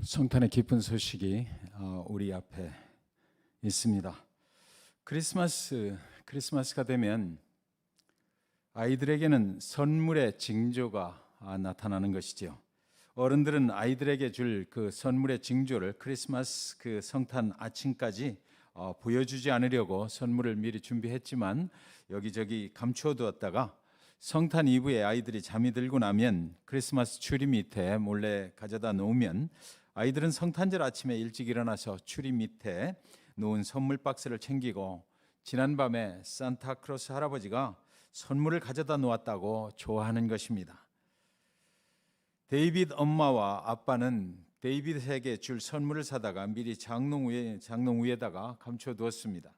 성탄의 기쁜 소식이 우리 앞에 있습니다. 크리스마스가 되면 아이들에게는 선물의 징조가 나타나는 것이죠. 어른들은 아이들에게 줄 그 선물의 징조를 크리스마스 그 성탄 아침까지 보여주지 않으려고 선물을 미리 준비했지만 여기저기 감추어 두었다가 성탄 이브에 아이들이 잠이 들고 나면 크리스마스 추리 밑에 몰래 가져다 놓으면 아이들은 성탄절 아침에 일찍 일어나서 추리 밑에 놓은 선물 박스를 챙기고 지난밤에 산타크로스 할아버지가 선물을 가져다 놓았다고 좋아하는 것입니다. 데이빗 엄마와 아빠는 데이빗에게 줄 선물을 사다가 미리 장롱 위에다가 감춰 두었습니다.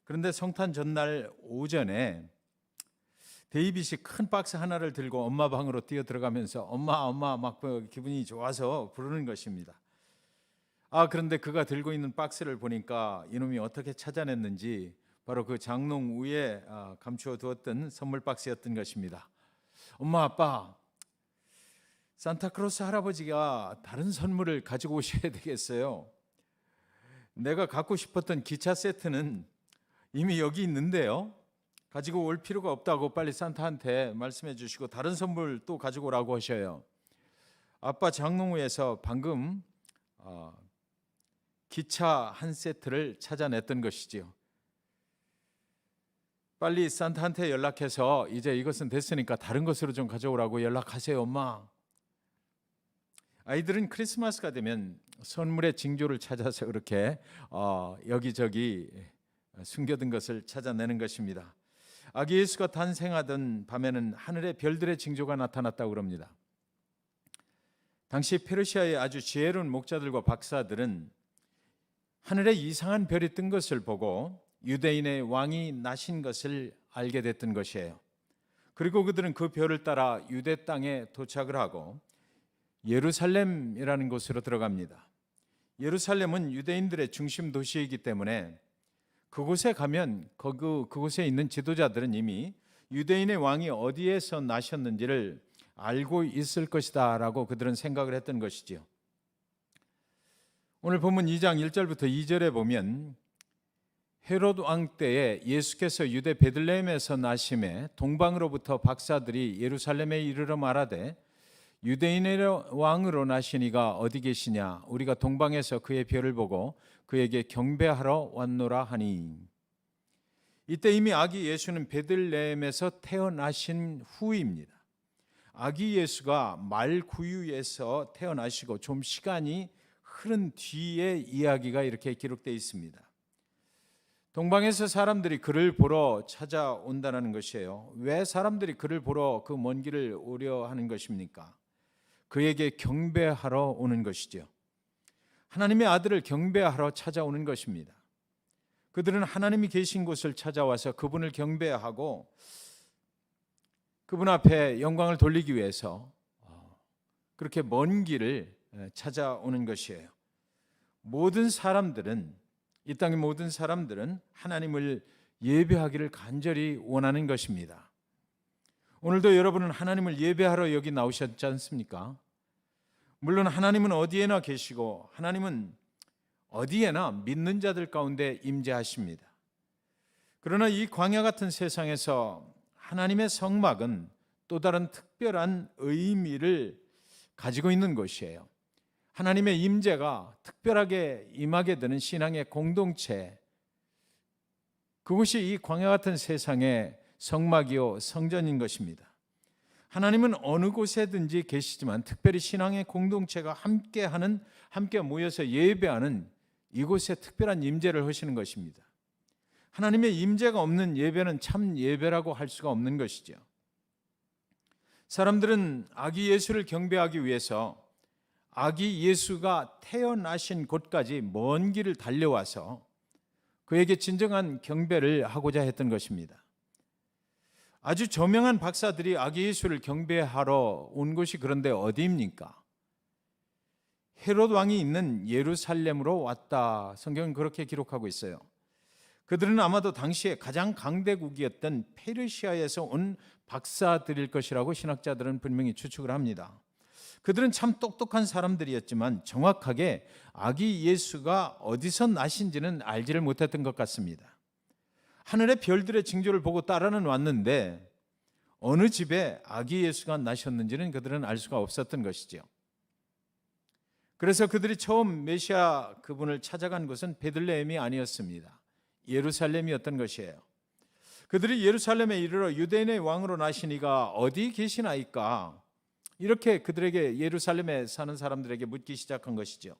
그런데 성탄 전날 오전에 데이빗이 큰 박스 하나를 들고 엄마 방으로 뛰어 들어가면서 엄마 막 기분이 좋아서 부르는 것입니다. 그런데 그가 들고 있는 박스를 보니까 이놈이 어떻게 찾아냈는지 바로 그 장롱 위에 감추어 두었던 선물 박스였던 것입니다. 엄마, 아빠, 산타크로스 할아버지가 다른 선물을 가지고 오셔야 되겠어요. 내가 갖고 싶었던 기차 세트는 이미 여기 있는데요. 가지고 올 필요가 없다고 빨리 산타한테 말씀해 주시고 다른 선물 또 가지고 오라고 하셔요. 아빠 장롱위에서 방금 기차 한 세트를 찾아냈던 것이지요. 빨리 산타한테 연락해서 이제 이것은 됐으니까 다른 것으로 좀 가져오라고 연락하세요, 엄마. 아이들은 크리스마스가 되면 선물의 징조를 찾아서 그렇게 여기저기 숨겨둔 것을 찾아내는 것입니다. 아기 예수가 탄생하던 밤에는 하늘의 별들의 징조가 나타났다고 합니다. 당시 페르시아의 아주 지혜로운 목자들과 박사들은 하늘에 이상한 별이 뜬 것을 보고 유대인의 왕이 나신 것을 알게 됐던 것이에요. 그리고 그들은 그 별을 따라 유대 땅에 도착을 하고 예루살렘이라는 곳으로 들어갑니다. 예루살렘은 유대인들의 중심 도시이기 때문에 그곳에 가면 그곳에 있는 지도자들은 이미 유대인의 왕이 어디에서 나셨는지를 알고 있을 것이다 라고 그들은 생각을 했던 것이지요. 오늘 본문 2장 1절부터 2절에 보면 헤롯 왕 때에 예수께서 유대 베들레헴에서 나심에 동방으로부터 박사들이 예루살렘에 이르러 말하되 유대인의 왕으로 나시니가 어디 계시냐? 우리가 동방에서 그의 별을 보고 그에게 경배하러 왔노라 하니. 이때 이미 아기 예수는 베들레헴에서 태어나신 후입니다. 아기 예수가 말구유에서 태어나시고 좀 시간이 흐른 뒤에 이야기가 이렇게 기록되어 있습니다. 동방에서 사람들이 그를 보러 찾아온다는 것이에요. 왜 사람들이 그를 보러 그 먼 길을 오려 하는 것입니까? 그에게 경배하러 오는 것이죠. 하나님의 아들을 경배하러 찾아오는 것입니다. 그들은 하나님이 계신 곳을 찾아와서 그분을 경배하고 그분 앞에 영광을 돌리기 위해서 그렇게 먼 길을 찾아오는 것이에요. 이 땅의 모든 사람들은 하나님을 예배하기를 간절히 원하는 것입니다. 오늘도 여러분은 하나님을 예배하러 여기 나오셨지 않습니까? 물론 하나님은 어디에나 계시고 하나님은 어디에나 믿는 자들 가운데 임재하십니다. 그러나 이 광야 같은 세상에서 하나님의 성막은 또 다른 특별한 의미를 가지고 있는 곳이에요. 하나님의 임재가 특별하게 임하게 되는 신앙의 공동체, 그것이 이 광야 같은 세상의 성막이요 성전인 것입니다. 하나님은 어느 곳에든지 계시지만 특별히 신앙의 공동체가 함께 모여서 예배하는 이곳에 특별한 임재를 하시는 것입니다. 하나님의 임재가 없는 예배는 참 예배라고 할 수가 없는 것이죠. 사람들은 아기 예수를 경배하기 위해서 아기 예수가 태어나신 곳까지 먼 길을 달려와서 그에게 진정한 경배를 하고자 했던 것입니다. 아주 저명한 박사들이 아기 예수를 경배하러 온 곳이 그런데 어디입니까? 헤롯 왕이 있는 예루살렘으로 왔다. 성경은 그렇게 기록하고 있어요. 그들은 아마도 당시에 가장 강대국이었던 페르시아에서 온 박사들일 것이라고 신학자들은 분명히 추측을 합니다. 그들은 참 똑똑한 사람들이었지만 정확하게 아기 예수가 어디서 나신지는 알지를 못했던 것 같습니다. 하늘의 별들의 징조를 보고 따라는 왔는데 어느 집에 아기 예수가 나셨는지는 그들은 알 수가 없었던 것이죠. 그래서 그들이 처음 메시아 그분을 찾아간 곳은 베들레헴이 아니었습니다. 예루살렘이었던 것이에요. 그들이 예루살렘에 이르러 유대인의 왕으로 나시니가 어디 계시나이까? 이렇게 그들에게 예루살렘에 사는 사람들에게 묻기 시작한 것이죠.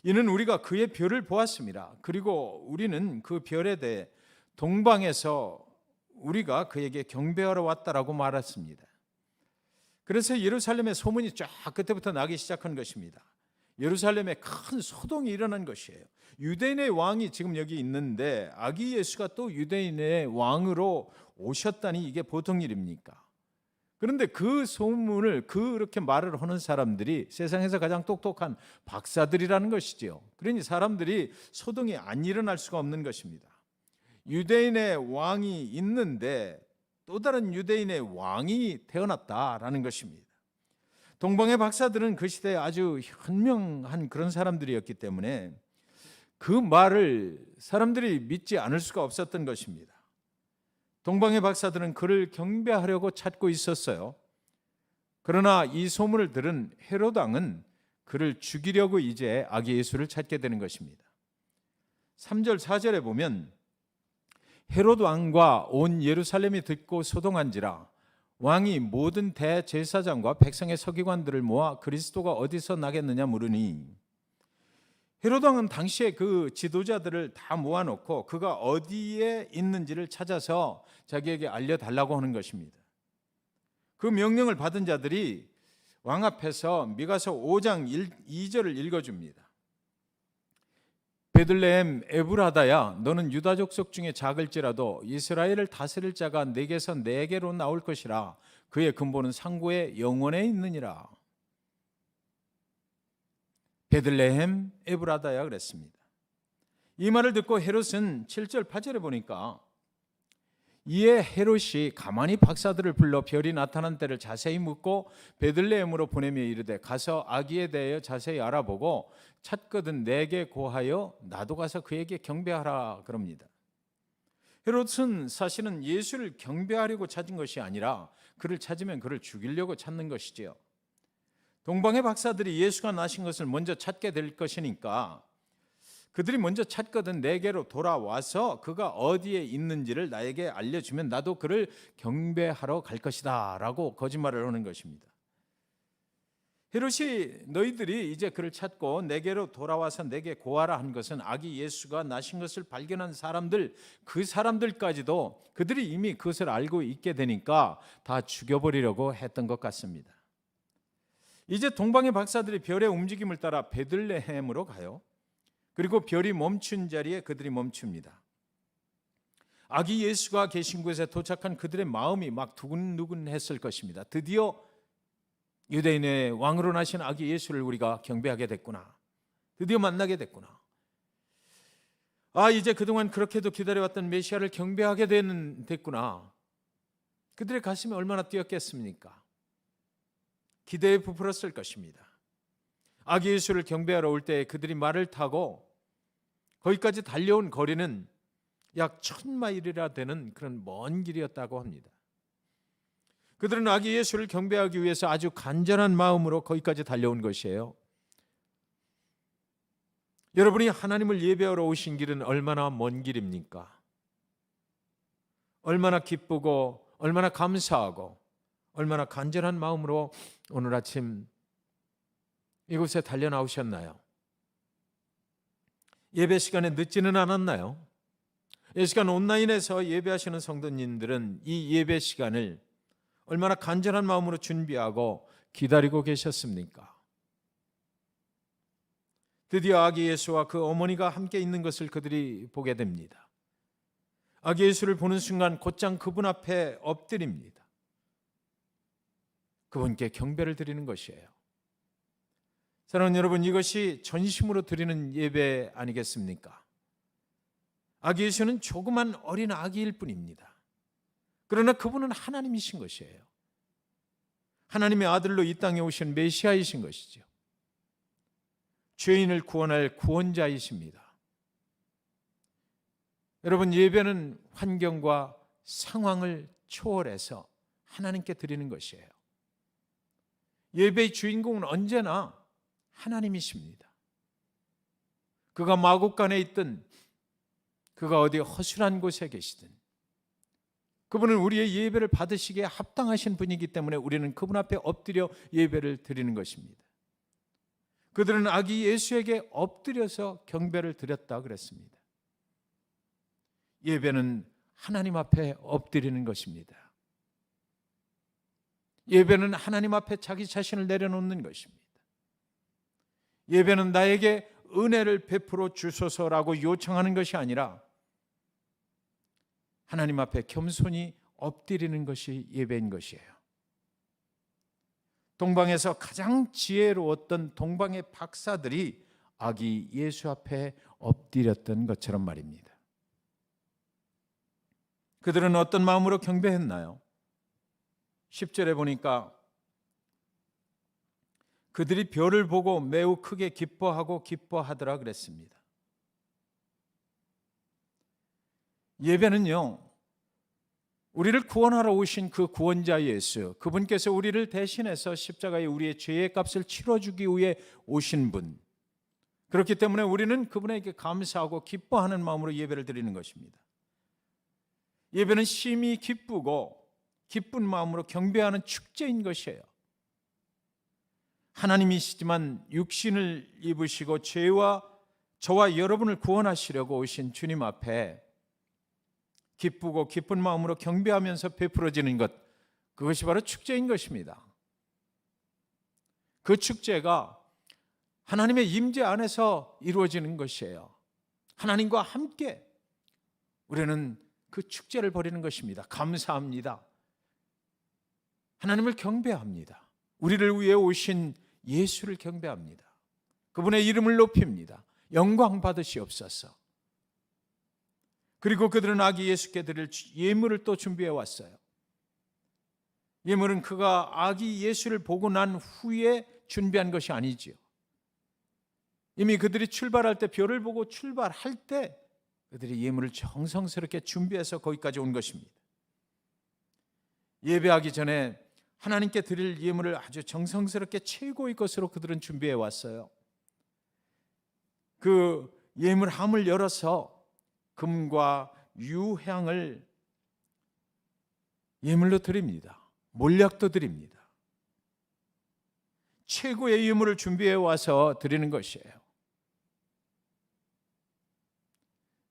이는 우리가 그의 별을 보았습니다. 그리고 우리는 그 별에 대해 동방에서 우리가 그에게 경배하러 왔다라고 말했습니다. 그래서 예루살렘의 소문이 쫙 그때부터 나기 시작한 것입니다. 예루살렘에 큰 소동이 일어난 것이에요. 유대인의 왕이 지금 여기 있는데 아기 예수가 또 유대인의 왕으로 오셨다니 이게 보통 일입니까? 그런데 그 소문을 그렇게 말을 하는 사람들이 세상에서 가장 똑똑한 박사들이라는 것이지요. 그러니 사람들이 소동이 안 일어날 수가 없는 것입니다. 유대인의 왕이 있는데 또 다른 유대인의 왕이 태어났다라는 것입니다. 동방의 박사들은 그 시대에 아주 현명한 그런 사람들이었기 때문에 그 말을 사람들이 믿지 않을 수가 없었던 것입니다. 동방의 박사들은 그를 경배하려고 찾고 있었어요. 그러나 이 소문을 들은 헤롯 왕은 그를 죽이려고 이제 아기 예수를 찾게 되는 것입니다. 3절 4절에 보면 헤롯 왕과 온 예루살렘이 듣고 소동한지라 왕이 모든 대제사장과 백성의 서기관들을 모아 그리스도가 어디서 나겠느냐 물으니, 헤롯 왕은 당시에 그 지도자들을 다 모아놓고 그가 어디에 있는지를 찾아서 자기에게 알려달라고 하는 것입니다. 그 명령을 받은 자들이 왕 앞에서 미가서 5장 2절을 읽어줍니다. 베들레헴 에브라다야, 너는 유다 족속 중에 작을지라도 이스라엘을 다스릴 자가 네게서 네게로 나올 것이라. 그의 근본은 상고의 영원에 있느니라. 베들레헴 에브라다야 그랬습니다. 이 말을 듣고 헤롯은 7절 8절에 보니까 이에 헤롯이 가만히 박사들을 불러 별이 나타난 때를 자세히 묻고 베들레헴으로 보내며 이르되 가서 아기에 대하여 자세히 알아보고 찾거든 내게 고하여 나도 가서 그에게 경배하라 그럽니다. 헤롯은 사실은 예수를 경배하려고 찾은 것이 아니라 그를 찾으면 그를 죽이려고 찾는 것이지요. 동방의 박사들이 예수가 나신 것을 먼저 찾게 될 것이니까 그들이 먼저 찾거든 내게로 돌아와서 그가 어디에 있는지를 나에게 알려주면 나도 그를 경배하러 갈 것이다 라고 거짓말을 하는 것입니다. 헤롯이 너희들이 이제 그를 찾고 내게로 돌아와서 내게 고하라 한 것은 아기 예수가 나신 것을 발견한 사람들, 그 사람들까지도 그들이 이미 그것을 알고 있게 되니까 다 죽여버리려고 했던 것 같습니다. 이제 동방의 박사들이 별의 움직임을 따라 베들레헴으로 가요. 그리고 별이 멈춘 자리에 그들이 멈춥니다. 아기 예수가 계신 곳에 도착한 그들의 마음이 막 두근두근했을 것입니다. 드디어 유대인의 왕으로 나신 아기 예수를 우리가 경배하게 됐구나. 드디어 만나게 됐구나. 이제 그동안 그렇게도 기다려왔던 메시아를 경배하게 됐구나. 그들의 가슴이 얼마나 뛰었겠습니까? 기대에 부풀었을 것입니다. 아기 예수를 경배하러 올 때 그들이 말을 타고 거기까지 달려온 거리는 약 1000마일이라 되는 그런 먼 길이었다고 합니다. 그들은 아기 예수를 경배하기 위해서 아주 간절한 마음으로 거기까지 달려온 것이에요. 여러분이 하나님을 예배하러 오신 길은 얼마나 먼 길입니까? 얼마나 기쁘고 얼마나 감사하고 얼마나 간절한 마음으로 오늘 아침 이곳에 달려 나오셨나요? 예배 시간에 늦지는 않았나요? 이 시간 온라인에서 예배하시는 성도님들은 이 예배 시간을 얼마나 간절한 마음으로 준비하고 기다리고 계셨습니까? 드디어 아기 예수와 그 어머니가 함께 있는 것을 그들이 보게 됩니다. 아기 예수를 보는 순간 곧장 그분 앞에 엎드립니다. 그분께 경배를 드리는 것이에요. 사랑하는 여러분, 이것이 전심으로 드리는 예배 아니겠습니까? 아기 예수는 조그만 어린 아기일 뿐입니다. 그러나 그분은 하나님이신 것이에요. 하나님의 아들로 이 땅에 오신 메시아이신 것이죠. 죄인을 구원할 구원자이십니다. 여러분, 예배는 환경과 상황을 초월해서 하나님께 드리는 것이에요. 예배의 주인공은 언제나 하나님이십니다. 그가 마국간에 있든 그가 어디 허술한 곳에 계시든 그분은 우리의 예배를 받으시기에 합당하신 분이기 때문에 우리는 그분 앞에 엎드려 예배를 드리는 것입니다. 그들은 아기 예수에게 엎드려서 경배를 드렸다 그랬습니다. 예배는 하나님 앞에 엎드리는 것입니다. 예배는 하나님 앞에 자기 자신을 내려놓는 것입니다. 예배는 나에게 은혜를 베풀어 주소서라고 요청하는 것이 아니라 하나님 앞에 겸손히 엎드리는 것이 예배인 것이에요. 동방에서 가장 지혜로웠던 동방의 박사들이 아기 예수 앞에 엎드렸던 것처럼 말입니다. 그들은 어떤 마음으로 경배했나요? 10절에 보니까 그들이 별을 보고 매우 크게 기뻐하고 기뻐하더라 그랬습니다. 예배는요, 우리를 구원하러 오신 그 구원자 예수, 그분께서 우리를 대신해서 십자가에 우리의 죄의 값을 치러주기 위해 오신 분, 그렇기 때문에 우리는 그분에게 감사하고 기뻐하는 마음으로 예배를 드리는 것입니다. 예배는 심히 기쁘고 기쁜 마음으로 경배하는 축제인 것이에요. 하나님이시지만 육신을 입으시고 죄와 저와 여러분을 구원하시려고 오신 주님 앞에 기쁘고 기쁜 마음으로 경배하면서 베풀어지는 것, 그것이 바로 축제인 것입니다. 그 축제가 하나님의 임재 안에서 이루어지는 것이에요. 하나님과 함께 우리는 그 축제를 벌이는 것입니다. 감사합니다. 하나님을 경배합니다. 우리를 위해 오신 예수를 경배합니다. 그분의 이름을 높입니다. 영광 받으시옵소서. 그리고 그들은 아기 예수께 드릴 예물을 또 준비해 왔어요. 예물은 그가 아기 예수를 보고 난 후에 준비한 것이 아니지요. 이미 그들이 출발할 때, 별을 보고 출발할 때 그들이 예물을 정성스럽게 준비해서 거기까지 온 것입니다. 예배하기 전에 하나님께 드릴 예물을 아주 정성스럽게 최고의 것으로 그들은 준비해 왔어요. 그 예물 함을 열어서 금과 유향을 예물로 드립니다. 몰약도 드립니다. 최고의 예물을 준비해 와서 드리는 것이에요.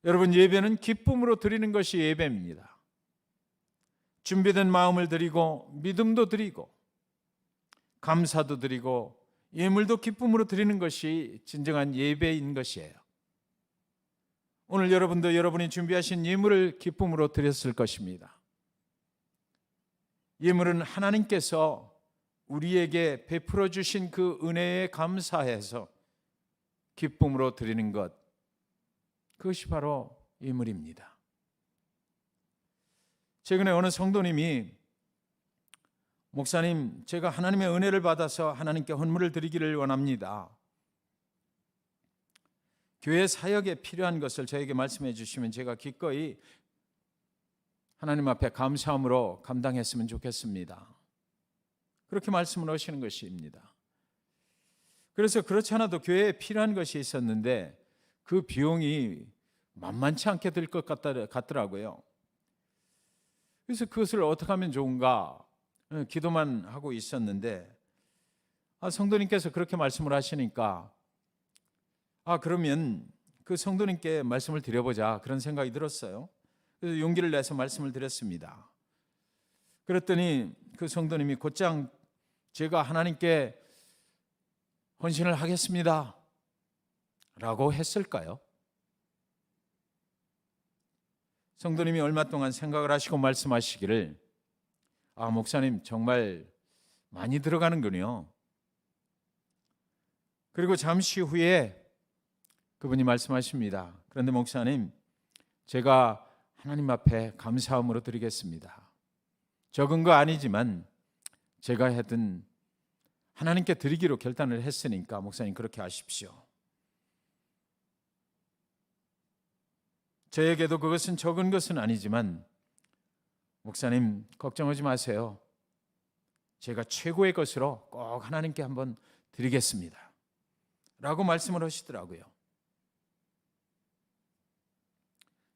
여러분, 예배는 기쁨으로 드리는 것이 예배입니다. 준비된 마음을 드리고 믿음도 드리고 감사도 드리고 예물도 기쁨으로 드리는 것이 진정한 예배인 것이에요. 오늘 여러분도 여러분이 준비하신 예물을 기쁨으로 드렸을 것입니다. 예물은 하나님께서 우리에게 베풀어 주신 그 은혜에 감사해서 기쁨으로 드리는 것, 그것이 바로 예물입니다. 최근에 어느 성도님이 목사님, 제가 하나님의 은혜를 받아서 하나님께 헌물을 드리기를 원합니다. 교회 사역에 필요한 것을 저에게 말씀해 주시면 제가 기꺼이 하나님 앞에 감사함으로 감당했으면 좋겠습니다. 그렇게 말씀을 하시는 것입니다. 그래서 그렇지 않아도 교회에 필요한 것이 있었는데 그 비용이 만만치 않게 들 것 같더라고요. 그래서 그것을 어떻게 하면 좋은가 기도만 하고 있었는데 성도님께서 그렇게 말씀을 하시니까 그러면 그 성도님께 말씀을 드려보자, 그런 생각이 들었어요. 그래서 용기를 내서 말씀을 드렸습니다. 그랬더니 그 성도님이 곧장 제가 하나님께 헌신을 하겠습니다 라고 했을까요? 성도님이 얼마 동안 생각을 하시고 말씀하시기를 목사님 정말 많이 들어가는군요. 그리고 잠시 후에 그분이 말씀하십니다. 그런데 목사님, 제가 하나님 앞에 감사함으로 드리겠습니다. 적은 거 아니지만 제가 하든 하나님께 드리기로 결단을 했으니까 목사님 그렇게 하십시오. 저에게도 그것은 적은 것은 아니지만 목사님 걱정하지 마세요. 제가 최고의 것으로 꼭 하나님께 한번 드리겠습니다 라고 말씀을 하시더라고요.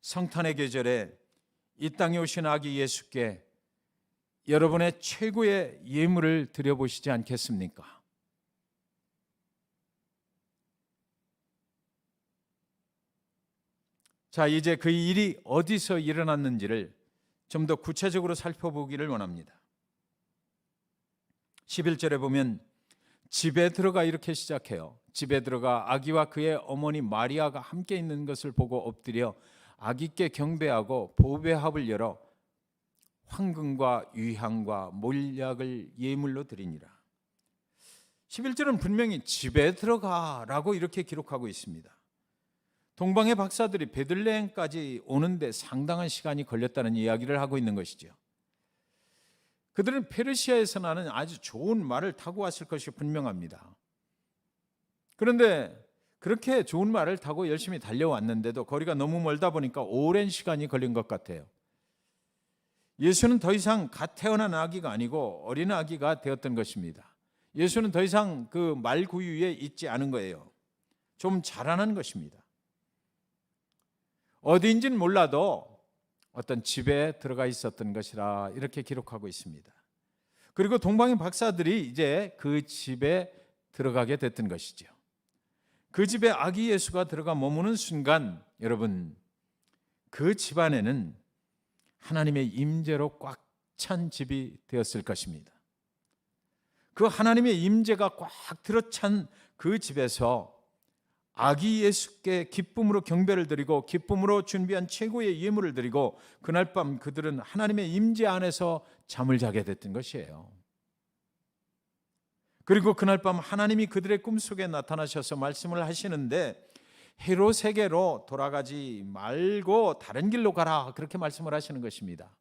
성탄의 계절에 이 땅에 오신 아기 예수께 여러분의 최고의 예물을 드려보시지 않겠습니까? 자, 이제 그 일이 어디서 일어났는지를 좀 더 구체적으로 살펴보기를 원합니다. 11절에 보면 집에 들어가 이렇게 시작해요. 집에 들어가 아기와 그의 어머니 마리아가 함께 있는 것을 보고 엎드려 아기께 경배하고 보배합을 열어 황금과 유향과 몰약을 예물로 드리니라. 11절은 분명히 집에 들어가라고 이렇게 기록하고 있습니다. 동방의 박사들이 베들레헴까지 오는데 상당한 시간이 걸렸다는 이야기를 하고 있는 것이죠. 그들은 페르시아에서 나는 아주 좋은 말을 타고 왔을 것이 분명합니다. 그런데 그렇게 좋은 말을 타고 열심히 달려왔는데도 거리가 너무 멀다 보니까 오랜 시간이 걸린 것 같아요. 예수는 더 이상 갓 태어난 아기가 아니고 어린 아기가 되었던 것입니다. 예수는 더 이상 그 말구유에 있지 않은 거예요. 좀 자라난 것입니다. 어디인지는 몰라도 어떤 집에 들어가 있었던 것이라 이렇게 기록하고 있습니다. 그리고 동방의 박사들이 이제 그 집에 들어가게 됐던 것이죠. 그 집에 아기 예수가 들어가 머무는 순간 여러분 그 집안에는 하나님의 임재로 꽉 찬 집이 되었을 것입니다. 그 하나님의 임재가 꽉 들어찬 그 집에서 아기 예수께 기쁨으로 경배를 드리고 기쁨으로 준비한 최고의 예물을 드리고 그날 밤 그들은 하나님의 임재 안에서 잠을 자게 됐던 것이에요. 그리고 그날 밤 하나님이 그들의 꿈속에 나타나셔서 말씀을 하시는데 헤롯에게로 돌아가지 말고 다른 길로 가라 그렇게 말씀을 하시는 것입니다.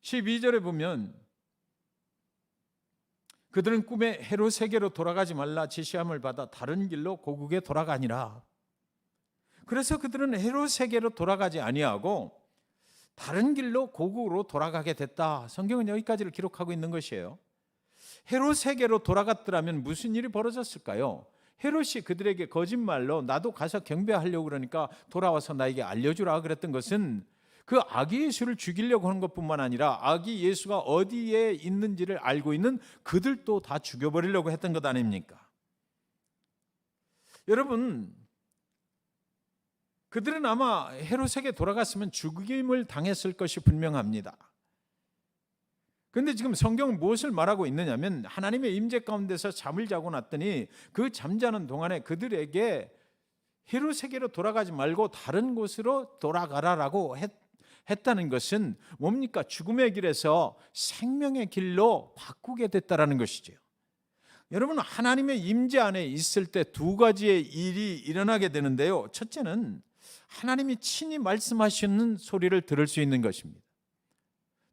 12절에 보면 그들은 꿈에 헤롯에게로 돌아가지 말라 지시함을 받아 다른 길로 고국에 돌아가니라. 그래서 그들은 헤롯에게로 돌아가지 아니하고 다른 길로 고국으로 돌아가게 됐다. 성경은 여기까지를 기록하고 있는 것이에요. 헤롯에게로 돌아갔더라면 무슨 일이 벌어졌을까요? 헤롯이 그들에게 거짓말로 나도 가서 경배하려고 그러니까 돌아와서 나에게 알려주라 그랬던 것은 그 아기 예수를 죽이려고 하는 것뿐만 아니라 아기 예수가 어디에 있는지를 알고 있는 그들도 다 죽여버리려고 했던 것 아닙니까? 여러분, 그들은 아마 헤롯에게 돌아갔으면 죽임을 당했을 것이 분명합니다. 그런데 지금 성경은 무엇을 말하고 있느냐면 하나님의 임재 가운데서 잠을 자고 났더니 그 잠자는 동안에 그들에게 헤롯에게로 돌아가지 말고 다른 곳으로 돌아가라라고 했다는 것은 뭡니까? 죽음의 길에서 생명의 길로 바꾸게 됐다라는 것이죠. 여러분, 하나님의 임재 안에 있을 때 두 가지의 일이 일어나게 되는데요. 첫째는 하나님이 친히 말씀하시는 소리를 들을 수 있는 것입니다.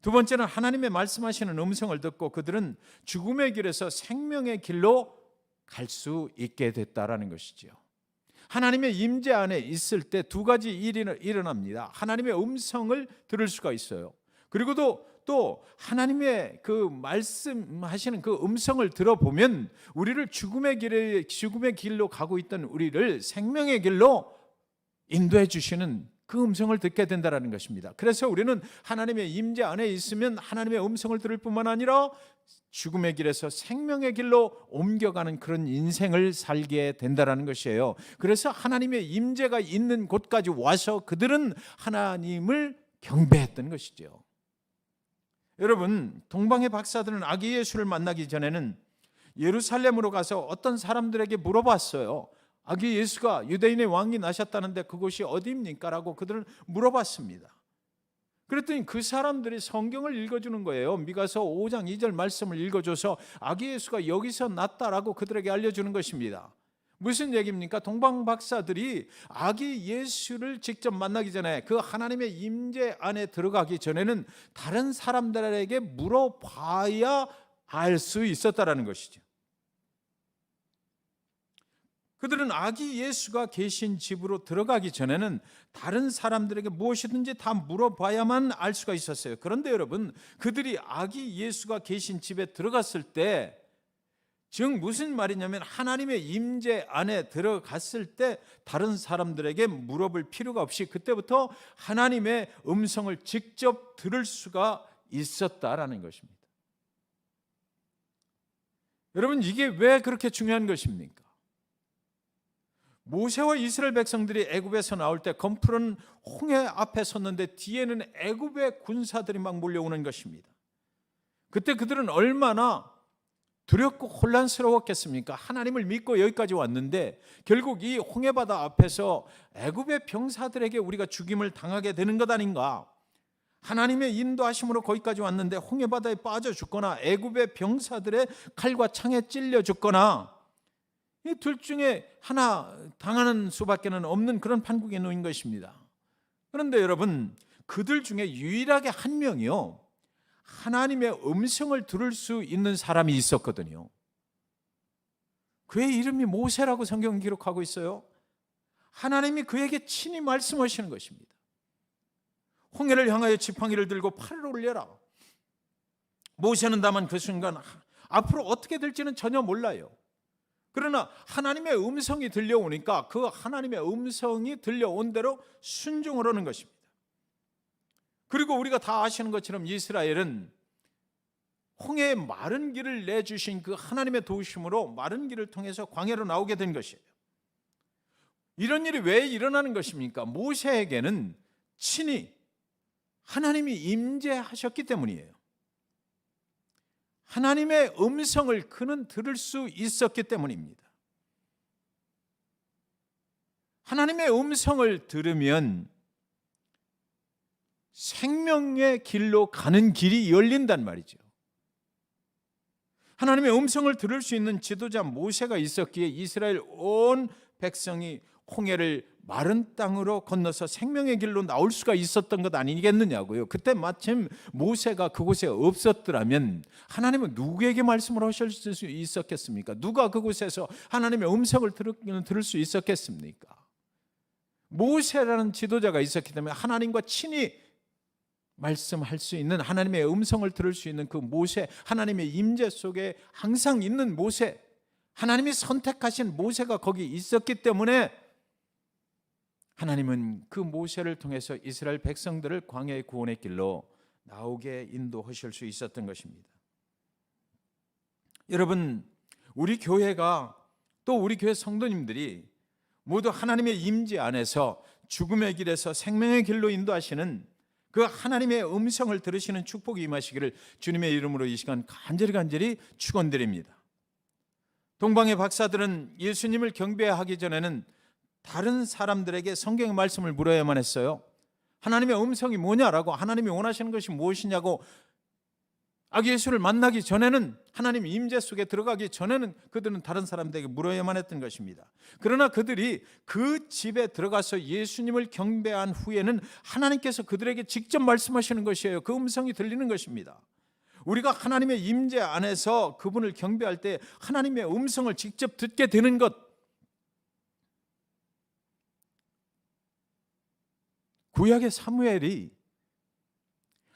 두 번째는 하나님의 말씀하시는 음성을 듣고 그들은 죽음의 길에서 생명의 길로 갈 수 있게 됐다라는 것이죠. 하나님의 임재 안에 있을 때 두 가지 일이 일어납니다. 하나님의 음성을 들을 수가 있어요. 그리고 또 하나님의 그 말씀하시는 그 음성을 들어보면 우리를 죽음의 길로 가고 있던 우리를 생명의 길로 인도해 주시는 그 음성을 듣게 된다는 것입니다. 그래서 우리는 하나님의 임재 안에 있으면 하나님의 음성을 들을 뿐만 아니라 죽음의 길에서 생명의 길로 옮겨가는 그런 인생을 살게 된다는 것이에요. 그래서 하나님의 임재가 있는 곳까지 와서 그들은 하나님을 경배했던 것이죠. 여러분, 동방의 박사들은 아기 예수를 만나기 전에는 예루살렘으로 가서 어떤 사람들에게 물어봤어요. 아기 예수가 유대인의 왕이 나셨다는데 그곳이 어디입니까? 라고 그들은 물어봤습니다. 그랬더니 그 사람들이 성경을 읽어주는 거예요. 미가서 5장 2절 말씀을 읽어줘서 아기 예수가 여기서 났다라고 그들에게 알려주는 것입니다. 무슨 얘기입니까? 동방 박사들이 아기 예수를 직접 만나기 전에 그 하나님의 임재 안에 들어가기 전에는 다른 사람들에게 물어봐야 알 수 있었다라는 것이죠. 그들은 아기 예수가 계신 집으로 들어가기 전에는 다른 사람들에게 무엇이든지 다 물어봐야만 알 수가 있었어요. 그런데 여러분, 그들이 아기 예수가 계신 집에 들어갔을 때, 즉 무슨 말이냐면 하나님의 임재 안에 들어갔을 때 다른 사람들에게 물어볼 필요가 없이 그때부터 하나님의 음성을 직접 들을 수가 있었다라는 것입니다. 여러분, 이게 왜 그렇게 중요한 것입니까? 모세와 이스라엘 백성들이 애굽에서 나올 때 검푸른 홍해 앞에 섰는데 뒤에는 애굽의 군사들이 막 몰려오는 것입니다. 그때 그들은 얼마나 두렵고 혼란스러웠겠습니까? 하나님을 믿고 여기까지 왔는데 결국 이 홍해바다 앞에서 애굽의 병사들에게 우리가 죽임을 당하게 되는 것 아닌가? 하나님의 인도하심으로 거기까지 왔는데 홍해바다에 빠져 죽거나 애굽의 병사들의 칼과 창에 찔려 죽거나 이 둘 중에 하나 당하는 수밖에는 없는 그런 판국에 놓인 것입니다. 그런데 여러분, 그들 중에 유일하게 한 명이요, 하나님의 음성을 들을 수 있는 사람이 있었거든요. 그의 이름이 모세라고 성경은 기록하고 있어요. 하나님이 그에게 친히 말씀하시는 것입니다. 홍해를 향하여 지팡이를 들고 팔을 올려라. 모세는 다만 그 순간 앞으로 어떻게 될지는 전혀 몰라요. 그러나 하나님의 음성이 들려오니까 그 하나님의 음성이 들려온 대로 순종을 하는 것입니다. 그리고 우리가 다 아시는 것처럼 이스라엘은 홍해의 마른 길을 내주신 그 하나님의 도우심으로 마른 길을 통해서 광야로 나오게 된 것이에요. 이런 일이 왜 일어나는 것입니까? 모세에게는 친히 하나님이 임재하셨기 때문이에요. 하나님의 음성을 그는 들을 수 있었기 때문입니다. 하나님의 음성을 들으면 생명의 길로 가는 길이 열린단 말이죠. 하나님의 음성을 들을 수 있는 지도자 모세가 있었기에 이스라엘 온 백성이 홍해를 마른 땅으로 건너서 생명의 길로 나올 수가 있었던 것 아니겠느냐고요. 그때 마침 모세가 그곳에 없었더라면 하나님은 누구에게 말씀을 하실 수 있었겠습니까? 누가 그곳에서 하나님의 음성을 들을 수 있었겠습니까? 모세라는 지도자가 있었기 때문에 하나님과 친히 말씀할 수 있는, 하나님의 음성을 들을 수 있는 그 모세, 하나님의 임재 속에 항상 있는 모세, 하나님이 선택하신 모세가 거기 있었기 때문에 하나님은 그 모세를 통해서 이스라엘 백성들을 광야의 구원의 길로 나오게 인도하실 수 있었던 것입니다. 여러분, 우리 교회가, 또 우리 교회 성도님들이 모두 하나님의 임재 안에서 죽음의 길에서 생명의 길로 인도하시는 그 하나님의 음성을 들으시는 축복이 임하시기를 주님의 이름으로 이 시간 간절히 축원드립니다. 동방의 박사들은 예수님을 경배하기 전에는 다른 사람들에게 성경의 말씀을 물어야만 했어요. 하나님의 음성이 뭐냐라고, 하나님이 원하시는 것이 무엇이냐고, 아기 예수를 만나기 전에는, 하나님 임재 속에 들어가기 전에는 그들은 다른 사람들에게 물어야만 했던 것입니다. 그러나 그들이 그 집에 들어가서 예수님을 경배한 후에는 하나님께서 그들에게 직접 말씀하시는 것이에요. 그 음성이 들리는 것입니다. 우리가 하나님의 임재 안에서 그분을 경배할 때 하나님의 음성을 직접 듣게 되는 것, 구약의 사무엘이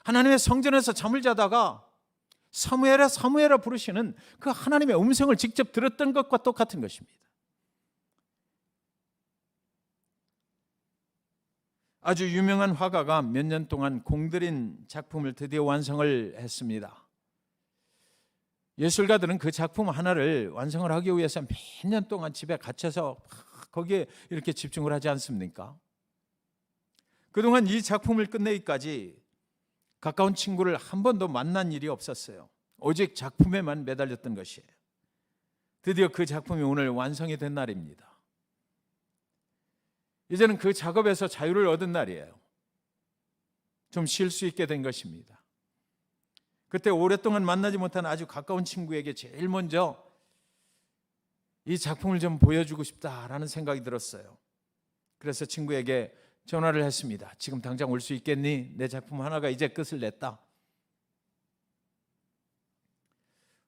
하나님의 성전에서 잠을 자다가 사무엘아 사무엘아 부르시는 그 하나님의 음성을 직접 들었던 것과 똑같은 것입니다. 아주 유명한 화가가 몇 년 동안 공들인 작품을 드디어 완성을 했습니다. 예술가들은 그 작품 하나를 완성을 하기 위해서 몇 년 동안 집에 갇혀서 거기에 이렇게 집중을 하지 않습니까? 그동안 이 작품을 끝내기까지 가까운 친구를 한 번도 만난 일이 없었어요. 오직 작품에만 매달렸던 것이에요. 드디어 그 작품이 오늘 완성이 된 날입니다. 이제는 그 작업에서 자유를 얻은 날이에요. 좀 쉴 수 있게 된 것입니다. 그때 오랫동안 만나지 못한 아주 가까운 친구에게 제일 먼저 이 작품을 좀 보여주고 싶다라는 생각이 들었어요. 그래서 친구에게 전화를 했습니다. 지금 당장 올 수 있겠니? 내 작품 하나가 이제 끝을 냈다.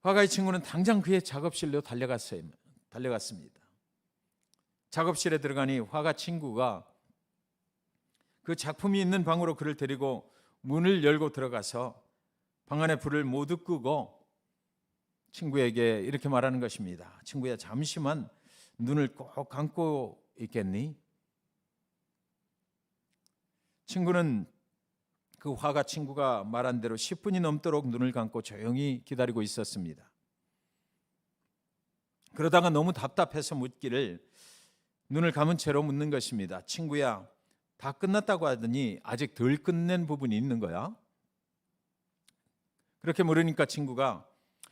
화가의 친구는 당장 그의 작업실로 달려갔습니다. 작업실에 들어가니 화가 친구가 그 작품이 있는 방으로 그를 데리고 문을 열고 들어가서 방 안에 불을 모두 끄고 친구에게 이렇게 말하는 것입니다. 친구야, 잠시만 눈을 꼭 감고 있겠니? 친구는 그 화가 친구가 말한 대로 10분이 넘도록 눈을 감고 조용히 기다리고 있었습니다. 그러다가 너무 답답해서 묻기를 눈을 감은 채로 묻는 것입니다. 친구야, 다 끝났다고 하더니 아직 덜 끝낸 부분이 있는 거야? 그렇게 물으니까 친구가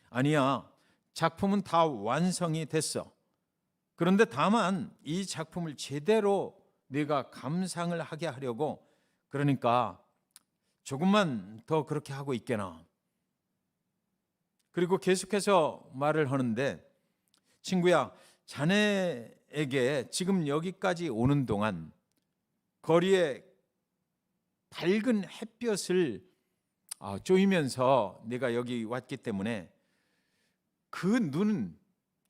아니야, 작품은 다 완성이 됐어. 그런데 다만 이 작품을 제대로 네가 감상을 하게 하려고 그러니까 조금만 더 그렇게 하고 있게나. 그리고 계속해서 말을 하는데 친구야, 자네에게 지금 여기까지 오는 동안 거리에 밝은 햇볕을 쬐면서 내가 여기 왔기 때문에 그 눈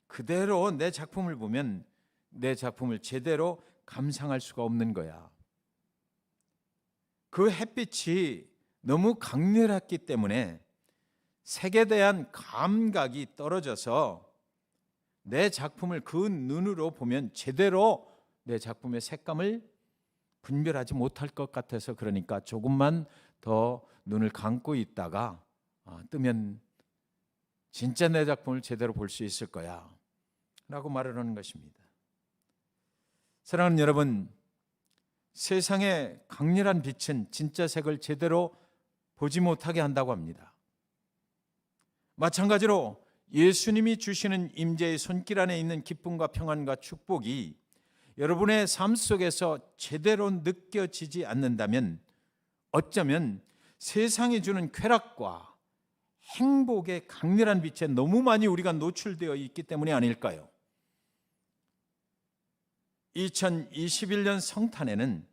그대로 내 작품을 보면 내 작품을 제대로 감상할 수가 없는 거야. 그 햇빛이 너무 강렬했기 때문에 색에 대한 감각이 떨어져서 내 작품을 그 눈으로 보면 제대로 내 작품의 색감을 분별하지 못할 것 같아서 그러니까 조금만 더 눈을 감고 있다가 뜨면 진짜 내 작품을 제대로 볼 수 있을 거야 라고 말을 하는 것입니다. 사랑하는 여러분, 세상의 강렬한 빛은 진짜 색을 제대로 보지 못하게 한다고 합니다. 마찬가지로 예수님이 주시는 임재의 손길 안에 있는 기쁨과 평안과 축복이 여러분의 삶 속에서 제대로 느껴지지 않는다면 어쩌면 세상이 주는 쾌락과 행복의 강렬한 빛에 너무 많이 우리가 노출되어 있기 때문이 아닐까요? 2021년 성탄에는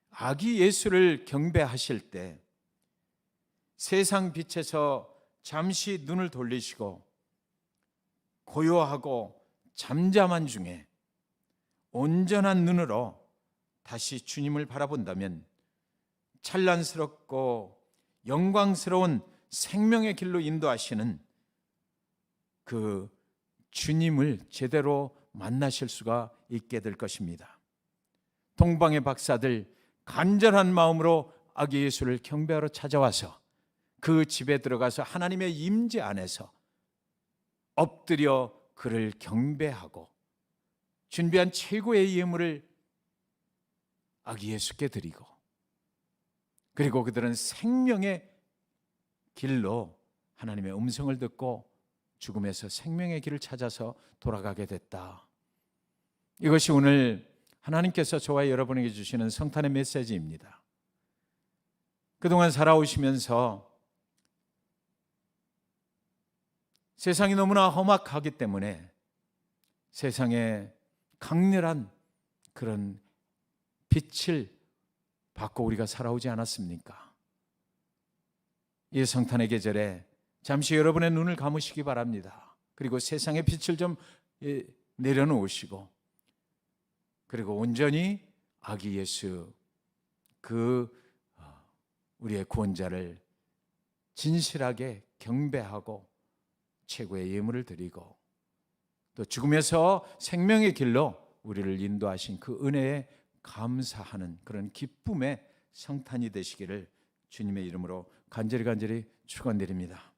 아기 예수를 경배하실 때 세상 빛에서 잠시 눈을 돌리시고 고요하고 잠잠한 중에 온전한 눈으로 다시 주님을 바라본다면 찬란스럽고 영광스러운 생명의 길로 인도하시는 그 주님을 제대로 만나실 수가 있게 될 것입니다. 동방의 박사들 간절한 마음으로 아기 예수를 경배하러 찾아와서 그 집에 들어가서 하나님의 임재 안에서 엎드려 그를 경배하고 준비한 최고의 예물을 아기 예수께 드리고 그리고 그들은 생명의 길로 하나님의 음성을 듣고 죽음에서 생명의 길을 찾아서 돌아가게 됐다. 이것이 오늘 하나님께서 저와 여러분에게 주시는 성탄의 메시지입니다. 그동안 살아오시면서 세상이 너무나 험악하기 때문에 세상에 강렬한 그런 빛을 받고 우리가 살아오지 않았습니까? 이 성탄의 계절에 잠시 여러분의 눈을 감으시기 바랍니다. 그리고 세상의 빛을 좀 내려놓으시고 그리고 온전히 아기 예수 우리의 구원자를 진실하게 경배하고 최고의 예물을 드리고 또 죽음에서 생명의 길로 우리를 인도하신 그 은혜에 감사하는 그런 기쁨의 성탄이 되시기를 주님의 이름으로 간절히 축원드립니다.